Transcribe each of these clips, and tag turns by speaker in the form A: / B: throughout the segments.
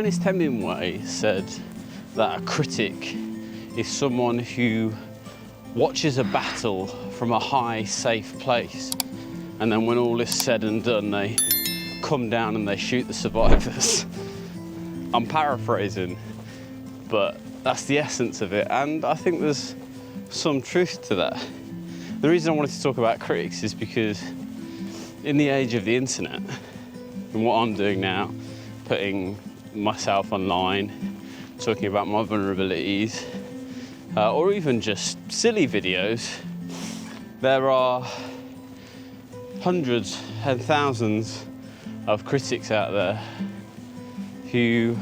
A: Ernest Hemingway said that a critic is someone who watches a battle from a high, safe place, and then when all is said and done, they come down and they shoot the survivors. I'm paraphrasing, but that's the essence of it, and I think there's some truth to that. The reason I wanted to talk about critics is because in the age of the internet, and what I'm doing now, putting myself online, talking about my vulnerabilities, or even just silly videos, there are hundreds and thousands of critics out there who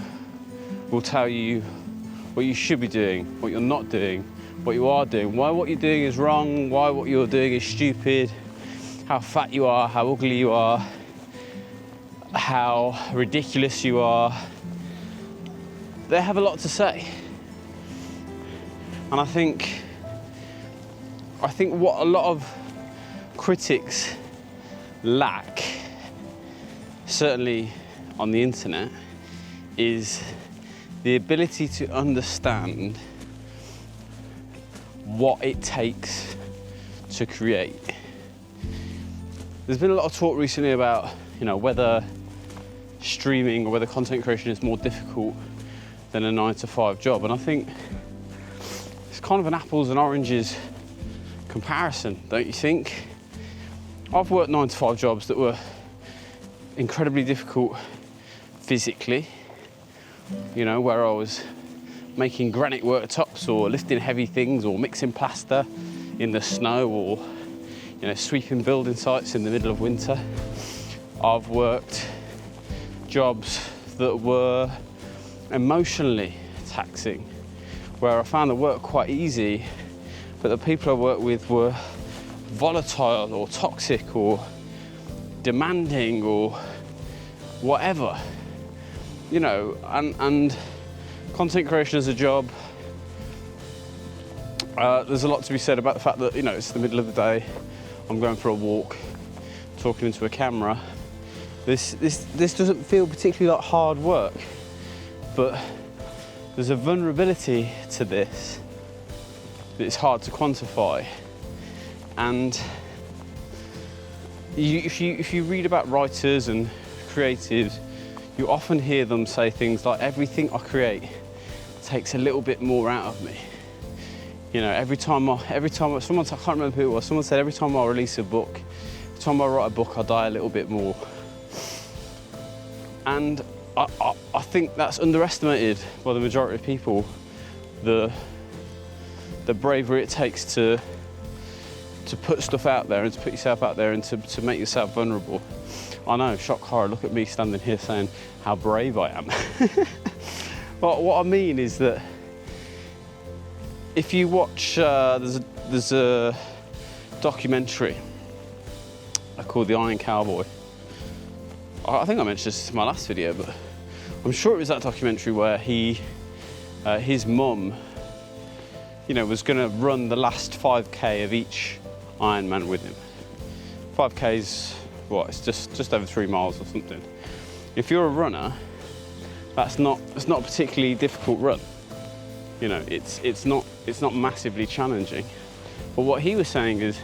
A: will tell you what you should be doing, what you're not doing, what you are doing, why what you're doing is wrong, why what you're doing is stupid, how fat you are, how ugly you are, how ridiculous you are. They have a lot to say. And I think what a lot of critics lack, certainly on the internet, is the ability to understand what it takes to create. There's been a lot of talk recently about, whether streaming or whether content creation is more difficult than a 9-to-5 job, and I think it's kind of an apples and oranges comparison, don't you think? I've worked 9-to-5 jobs that were incredibly difficult physically, where I was making granite worktops or lifting heavy things or mixing plaster in the snow or sweeping building sites in the middle of winter. I've worked jobs that were emotionally taxing, where I found the work quite easy, but the people I worked with were volatile or toxic or demanding or whatever, and content creation as a job, there's a lot to be said about the fact that, it's the middle of the day, I'm going for a walk, talking into a camera. This doesn't feel particularly like hard work, but there's a vulnerability to this that it's hard to quantify. And if you read about writers and creatives, you often hear them say things like, everything I create takes a little bit more out of me. Every time someone, I can't remember who it was, someone said every time I release a book, every time I write a book, I die a little bit more. And I think that's underestimated by the majority of people, the bravery it takes to put stuff out there and to put yourself out there and to make yourself vulnerable. I know, shock horror, look at me standing here saying how brave I am. But what I mean is that if you watch, there's a documentary called The Iron Cowboy. I think I mentioned this in my last video, but I'm sure it was that documentary where his mum, was going to run the last 5K of each Ironman with him. 5K's it's just over 3 miles or something. If you're a runner, it's not a particularly difficult run. It's not massively challenging. But what he was saying is,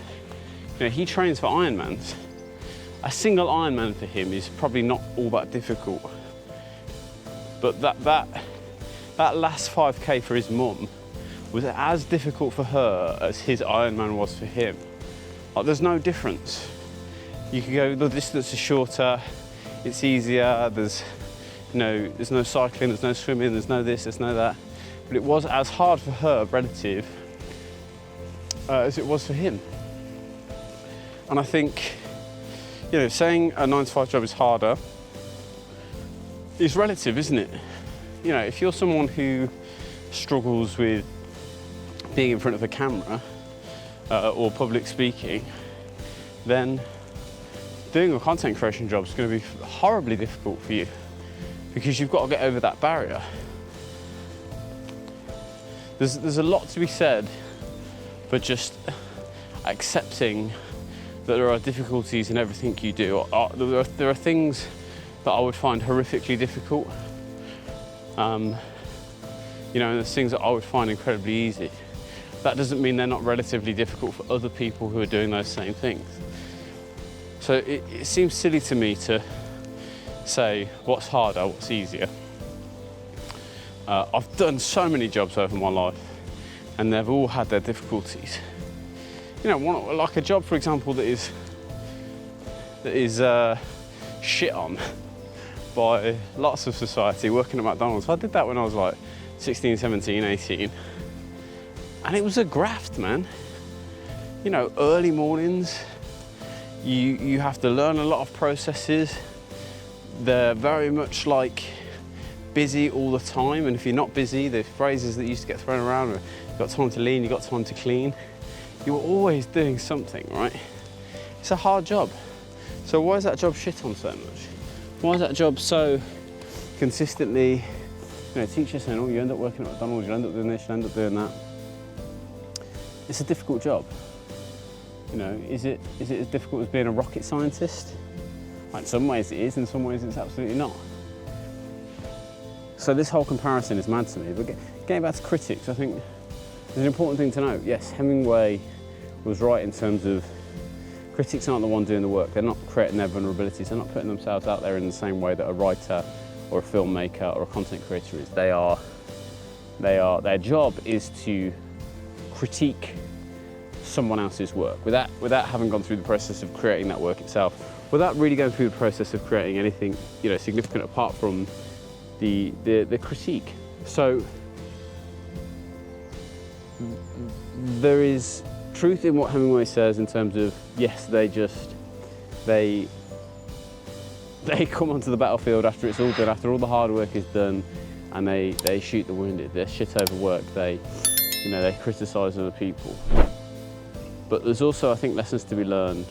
A: he trains for Ironmans. A single Ironman for him is probably not all that difficult. But that last 5K for his mum was as difficult for her as his Ironman was for him. There's no difference. You can go, the distance is shorter, it's easier, there's no cycling, there's no swimming, there's no this, there's no that. But it was as hard for her, relative, as it was for him. And I think, saying a 9-to-5 job is harder is relative, isn't it? If you're someone who struggles with being in front of a camera or public speaking, then doing a content creation job is going to be horribly difficult for you because you've got to get over that barrier. There's a lot to be said for just accepting that there are difficulties in everything you do. There are things that I would find horrifically difficult, You know, and there's things that I would find incredibly easy. That doesn't mean they're not relatively difficult for other people who are doing those same things. So it seems silly to me to say what's harder, what's easier. I've done so many jobs over my life and they've all had their difficulties. You know, like a job, for example, that is shit on by lots of society, working at McDonald's. I did that when I was like 16, 17, 18. And it was a graft, man. You know, early mornings, you have to learn a lot of processes. They're very much like busy all the time. And if you're not busy, the phrases that used to get thrown around, you've got time to lean, you've got time to clean. You're always doing something, right? It's a hard job. So why is that job shit on so much? Why is that job so consistently, you know, teachers saying, oh, you end up working at McDonald's, you end up doing this, you end up doing that. It's a difficult job. You know, is it as difficult as being a rocket scientist? Like, in some ways it is, in some ways it's absolutely not. So this whole comparison is mad to me. But getting back to critics, I think there's an important thing to note. Yes, Hemingway was right in terms of critics aren't the one doing the work. They're not creating their vulnerabilities. They're not putting themselves out there in the same way that a writer or a filmmaker or a content creator is. Their job is to critique someone else's work without having gone through the process of creating that work itself, without really going through the process of creating anything, you know, significant apart from the critique. So there is truth in what Hemingway says in terms of, yes, they come onto the battlefield after it's all done, after all the hard work is done, and they shoot the wounded. They're shit overworked. They criticise other people. But there's also, I think, lessons to be learned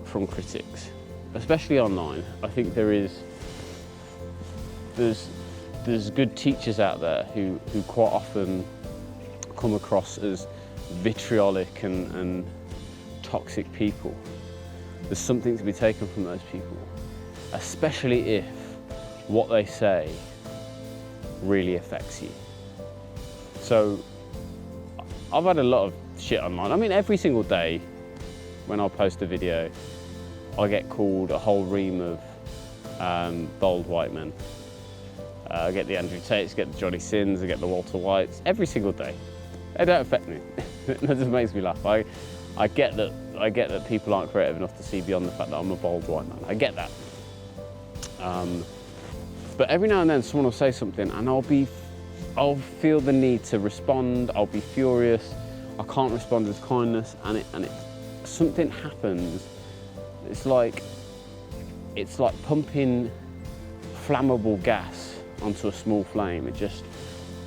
A: from critics, especially online. I think there's good teachers out there who quite often come across as vitriolic and toxic people. There's something to be taken from those people, especially if what they say really affects you. So I've had a lot of shit online. I mean, every single day when I post a video, I get called a whole ream of bold white men. I get the Andrew Tates, I get the Johnny Sins, I get the Walter Whites, every single day. They don't affect me. That just makes me laugh. I get that people aren't creative enough to see beyond the fact that I'm a bold white man. I get that. But every now and then someone will say something and I'll feel the need to respond. I'll be furious. I can't respond with kindness, and something happens. It's like pumping flammable gas onto a small flame. It just,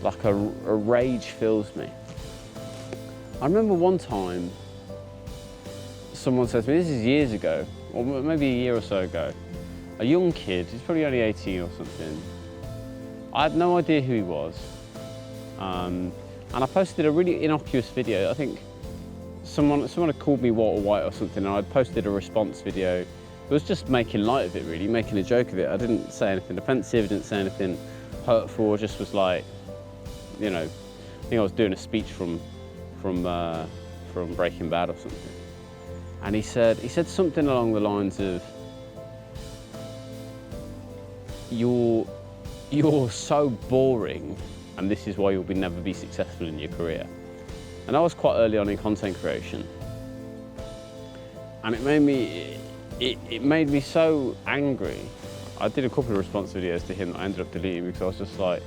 A: like a rage fills me. I remember one time someone said to me, this is years ago, or maybe a year or so ago, a young kid, he's probably only 18 or something. I had no idea who he was. And I posted a really innocuous video. I think someone had called me Walter White or something, and I'd posted a response video. It was just making light of it, really, making a joke of it. I didn't say anything offensive, I didn't say anything hurtful. I just was like, you know, I think I was doing a speech from Breaking Bad or something. And he said something along the lines of, you're so boring, and this is why you'll never be successful in your career. And I was quite early on in content creation. And it made me so angry. I did a couple of response videos to him that I ended up deleting because I was just like,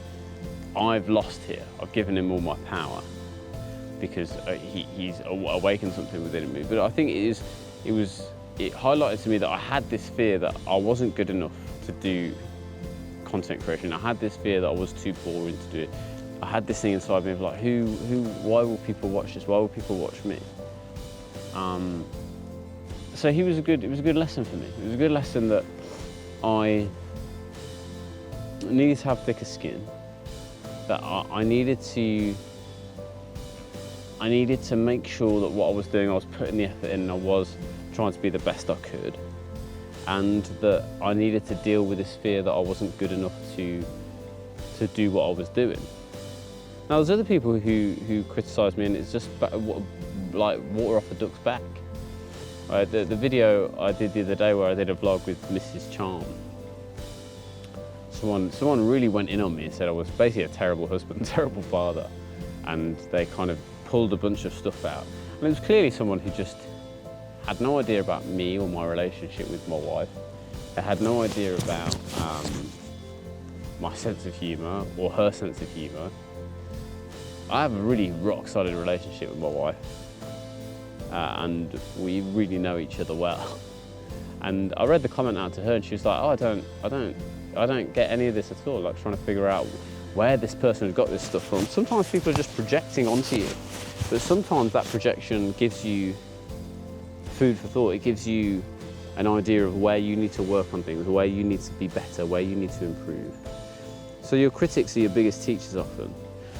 A: I've lost here. I've given him all my power because he's awakened something within me. But I think it highlighted to me that I had this fear that I wasn't good enough to do content creation. I had this fear that I was too boring to do it. I had this thing inside me of like, why will people watch this? Why will people watch me? So it was a good lesson for me. It was a good lesson that I needed to have thicker skin, that I needed to make sure that what I was doing, I was putting the effort in and I was trying to be the best I could. And that I needed to deal with this fear that I wasn't good enough to to do what I was doing. Now there's other people who criticise me, and it's just like water off a duck's back. Right, the video I did the other day where I did a vlog with Mrs. Charm, someone really went in on me and said I was basically a terrible husband, terrible father, and they kind of pulled a bunch of stuff out. And it was clearly someone who just had no idea about me or my relationship with my wife. They had no idea about my sense of humour or her sense of humour. I have a really rock-solid relationship with my wife, and we really know each other well. And I read the comment out to her, and she was like, "Oh, I don't get any of this at all." Like trying to figure out where this person has got this stuff from. Sometimes people are just projecting onto you, but sometimes that projection gives you food for thought. It gives you an idea of where you need to work on things, where you need to be better, where you need to improve. So your critics are your biggest teachers often.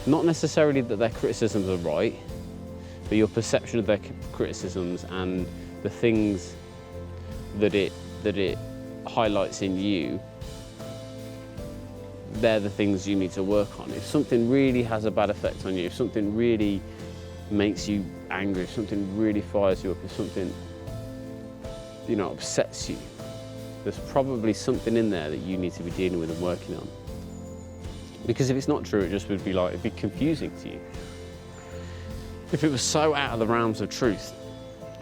A: Not necessarily that their criticisms are right, but your perception of their criticisms and the things that it highlights in you, they're the things you need to work on. If something really has a bad effect on you, if something really makes you angry, if something really fires you up, if something, upsets you, there's probably something in there that you need to be dealing with and working on. Because if it's not true, it just would be like, it'd be confusing to you. If it was so out of the realms of truth,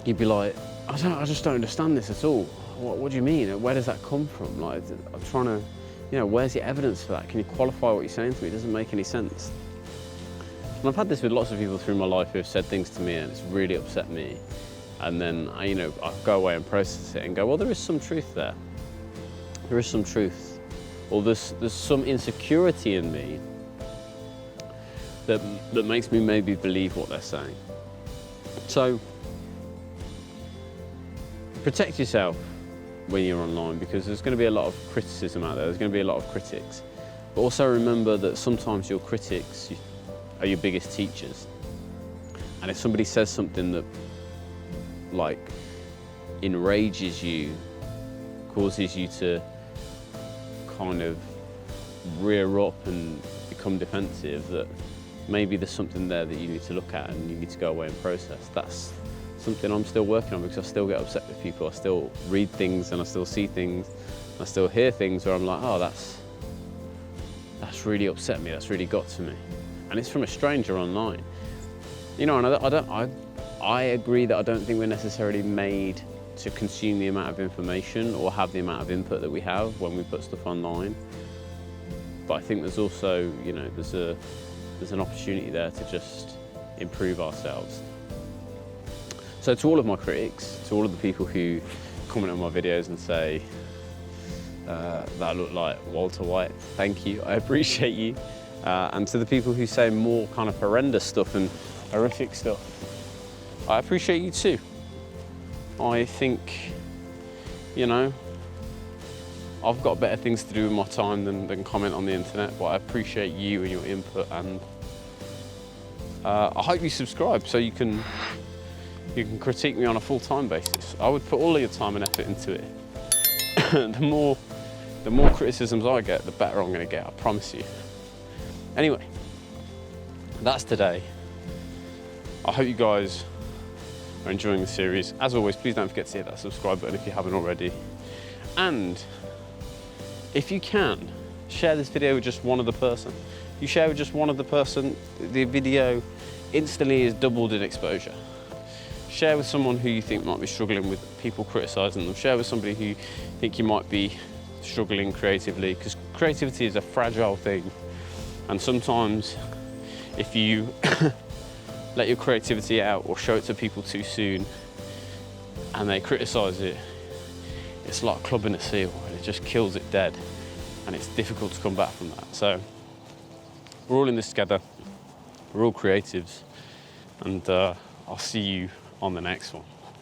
A: you'd be like, I just don't understand this at all. What do you mean? Where does that come from? Like, I'm trying to, where's the evidence for that? Can you qualify what you're saying to me? It doesn't make any sense. And I've had this with lots of people through my life who have said things to me and it's really upset me. And then, I go away and process it and go, well, there is some truth there. There is some truth. Or there's some insecurity in me that makes me maybe believe what they're saying. So, protect yourself when you're online, because there's going to be a lot of criticism out there. There's going to be a lot of critics. But also remember that sometimes your critics are your biggest teachers. And if somebody says something that like enrages you, causes you to kind of rear up and become defensive, that maybe there's something there that you need to look at and you need to go away and process. That's something I'm still working on, because I still get upset with people. I still read things and I still see things, and I still hear things where I'm like, oh, that's really upset me, that's really got to me. And it's from a stranger online. And I agree that I don't think we're necessarily made to consume the amount of information or have the amount of input that we have when we put stuff online. But I think there's also, there's an opportunity there to just improve ourselves. So to all of my critics, to all of the people who comment on my videos and say that I look like Walter White, thank you, I appreciate you. And to the people who say more kind of horrendous stuff and horrific stuff, I appreciate you too. I think, I've got better things to do with my time than comment on the internet, but I appreciate you and your input, and I hope you subscribe so you can critique me on a full-time basis. I would put all of your time and effort into it. The more criticisms I get, the better I'm going to get, I promise you. Anyway, that's today. I hope you guys are enjoying the series. As always, please don't forget to hit that subscribe button if you haven't already. And if you can, share this video with just one other person. You share with just one other person, the video instantly is doubled in exposure. Share with someone who you think might be struggling with people criticising them. Share with somebody who you think you might be struggling creatively, because creativity is a fragile thing. And sometimes if you let your creativity out or show it to people too soon and they criticise it, it's like clubbing a seal, and it just kills it dead, and it's difficult to come back from that. So we're all in this together, we're all creatives, and I'll see you on the next one.